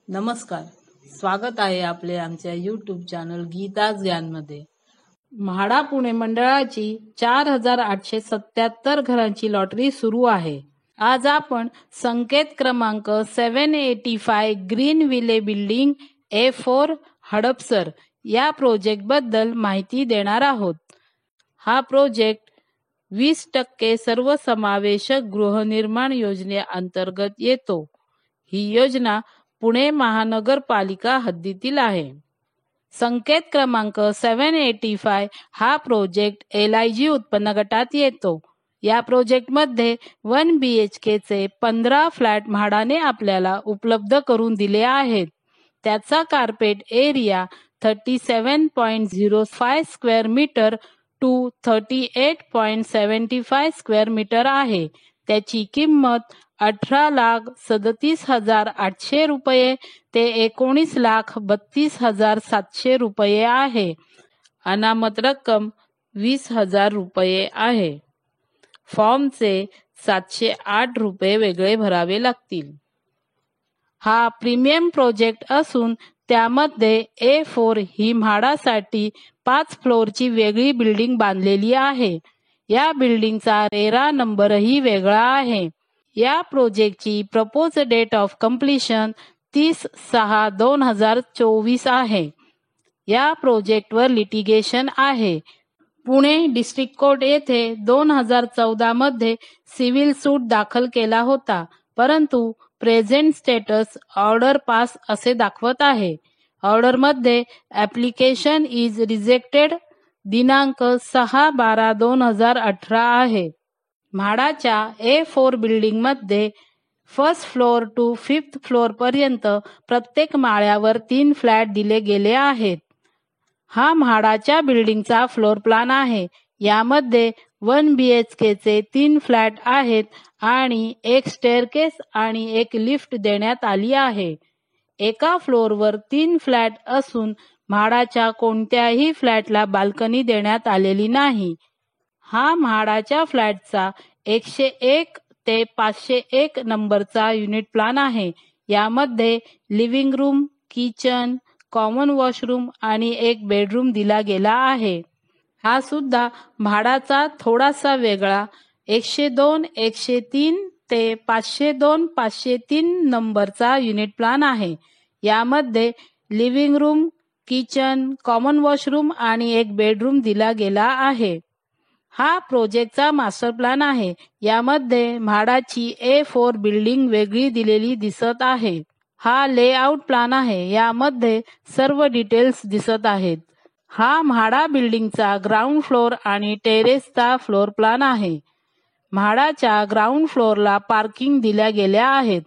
नमस्कार, स्वागत आहे आपले आमच्या YouTube चॅनल गीताज ज्ञानमध्ये। म्हाडा पुणे मंडळाची 4877 घरांची लॉटरी सुरू आहे। आज आपण संकेत क्रमांक 785 ग्रीन विले बिल्डिंग A4 हडपसर या प्रोजेक्ट बद्दल माहिती देणार आहोत। हा प्रोजेक्ट 20% सर्वसमावेशक गृहनिर्माण योजनेअंतर्गत येतो। ही योजना पुणे महानगरपालिका हद्दीतील आहे। संकेत क्रमांक 785 हा प्रोजेक्ट LIG उत्पन्न गटात येतो। या प्रोजेक्टमध्ये 1 BHK चे 15 फ्लॅट म्हाडाने आपल्याला उपलब्ध करून दिले आहेत। त्याचा carpet area 37.05 square metre to 38.75 square metre आहे। त्याची किंमत 18,37,800 रुपये ते 19,32,700 रुपये आहे। अनामत रक्कम 20,000 रुपये आहे। फॉर्मचे 708 रुपये वेगळे भरावे लागतील। हा प्रीमियम प्रोजेक्ट असून त्यामध्ये A4 ही म्हाडासाठी 5 फ्लोअरची वेगळी बिल्डिंग बांधलेली आहे। या बिल्डिंगचा रेरा नंबरही वेगळा आहे। या प्रोजेक्टची प्रपोज डेट ऑफ कंप्लीशन 30/6/2024 आहे। या प्रोजेक्टवर लिटिगेशन आहे। पुणे डिस्ट्रिक्ट कोर्ट येथे 2014 मध्ये सिव्हिल सूट दाखल केला होता, परंतु प्रेझेंट स्टेटस ऑर्डर पास असे दाखवत आहे। ऑर्डरमध्ये ॲप्लिकेशन इज रिजेक्टेड दिनांक 6/12/2018 आहे। म्हाडाच्या A4 बिल्डिंगमध्ये first floor to 5th floor पर्यंत प्रत्येक माळ्यावर 3 फ्लॅट दिले गेले आहेत। हा म्हाडाच्या बिल्डिंगचा फ्लोअर प्लॅन आहे। यामध्ये 1 BHK चे 3 फ्लॅट आहेत आणि एक स्टेअरकेस आणि एक लिफ्ट देण्यात आली आहे। एका फ्लोअरवर 3 फ्लॅट असून म्हाडाच्या कोणत्याही फ्लॅटला बाल्कनी देण्यात आलेली नाही। हा म्हाडाच्या फ्लॅटचा 101 ते 501 नंबरचा युनिट प्लॅन आहे। यामध्ये living room, kitchen, common washroom आणि एक बेडरूम दिला गेला आहे। हा सुद्धा म्हाडाचा थोडासा वेगळा 102, 103 ते 502, 503 नंबरचा युनिट प्लॅन आहे। यामध्ये living room, kitchen, common washroom आणि एक बेडरूम दिला गेला आहे। हा प्रोजेक्टचा मास्टर प्लॅन आहे। यामध्ये म्हाडाची A4 बिल्डिंग वेगळी दिलेली दिसत आहे। हा लेआउट प्लॅन आहे। यामध्ये सर्व डिटेल्स दिसत आहेत। हा म्हाडा बिल्डिंगचा ग्राउंड फ्लोअर आणि टेरेसचा फ्लोअर प्लॅन आहे। म्हाडाच्या ग्राउंड फ्लोअरला पार्किंग दिल्या गेल्या आहेत।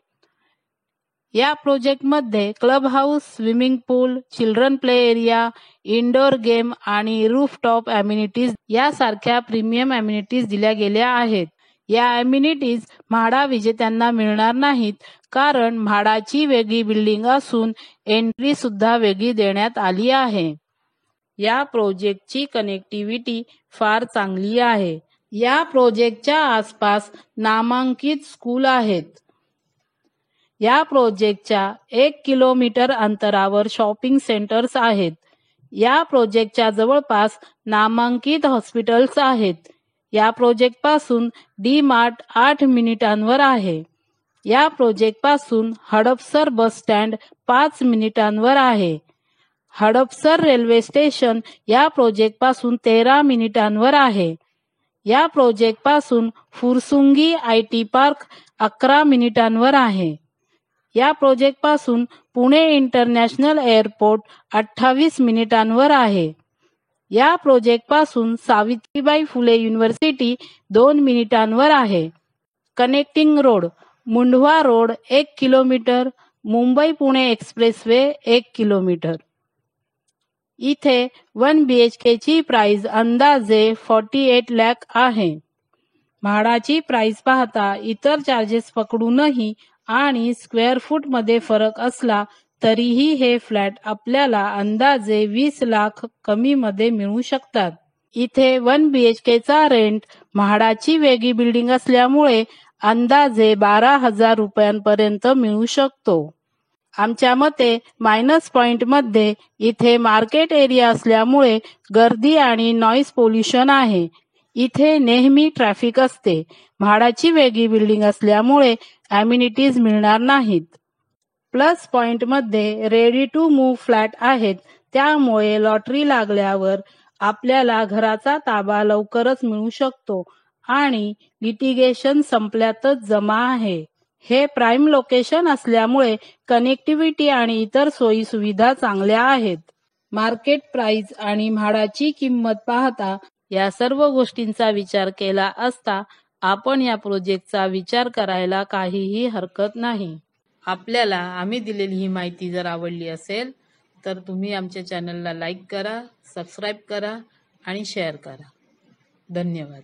या प्रोजेक्टमध्ये club house, swimming pool, children play area, indoor game आणि रूफटॉप ॲम्युनिटीज यासारख्या प्रीमियम ॲम्युनिटीज दिल्या गेल्या आहेत। या ॲम्युनिटीज म्हाडा विजेत्यांना मिळणार नाहीत, कारण म्हाडाची वेगळी बिल्डिंग असून एंट्री सुद्धा वेगळी देण्यात आली आहे। या प्रोजेक्टची कनेक्टिव्हिटी फार चांगली आहे। या प्रोजेक्टच्या आसपास नामांकित स्कूल आहेत। या प्रोजेक्टच्या 1 किलोमीटर अंतरावर शॉपिंग सेंटर्स आहेत। या प्रोजेक्टच्या जवळपास नामांकित हॉस्पिटल्स आहेत। या प्रोजेक्टपासून डी-मार्ट 8 मिनिटांवर आहे। या प्रोजेक्टपासून हडपसर बस स्टँड 5 मिनिटांवर आहे। हडपसर रेल्वे स्टेशन या प्रोजेक्टपासून 13 मिनिटांवर आहे। या प्रोजेक्टपासून फुरसुंगी IT पार्क 11 मिनिटांवर आहे। या प्रोजेक्टपासून पुणे इंटरनॅशनल एअरपोर्ट 28 मिनिटांवर आहे। या प्रोजेक्टपासून सावित्रीबाई फुले युनिव्हर्सिटी 2 मिनिटांवर आहे। Connecting road: Mundhwa road 1 kilometre, Mumbai-Pune expressway 1 kilometre. इथे 1 BHK ची प्राइस अंदाजे 48 लाख आहे। म्हाडाची प्राइस पाहता इतर चार्जेस पकडूनही आणि स्क्वेअर फूटमध्ये फरक असला तरीही हे फ्लॅट आपल्याला अंदाजे 20 लाख कमी मध्ये मिळू शकतात। इथे 1 BHK चा रेंट म्हाडाची वेगळी बिल्डिंग असल्यामुळे अंदाजे 12,000 रुपयांपर्यंत मिळू शकतो। आमच्या मते मायनस पॉइंटमध्ये इथे मार्केट एरिया असल्यामुळे गर्दी आणि नॉईज पोल्युशन आहे. इथे नेहमी ट्रॅफिक असते. म्हाडाची वेगळी बिल्डिंग असल्यामुळे ॲम्युनिटीज मिळणार नाहीत. प्लस पॉइंटमध्ये रेडी टू मूव्ह फ्लॅट आहेत. त्यामुळे लॉटरी लागल्यावर आपल्याला घराचा ताबा लवकरच मिळू शकतो आणि लिटिगेशन संपल्यातच जमा आहे. हे प्राईम लोकेशन असल्यामुळे कनेक्टिव्हिटी आणि इतर सोयी सुविधा चांगल्या आहेत. मार्केट प्राइस आणि म्हाडाची किंमत पाहता या सर्व गोष्टींचा विचार केला असता आपण या प्रोजेक्टचा विचार करायला काहीही हरकत नाही. आपल्याला आम्ही दिलेली ही माहिती जर आवडली असेल तर तुम्ही आमच्या चॅनलला लाईक करा, सबस्क्राईब करा आणि शेअर करा. धन्यवाद.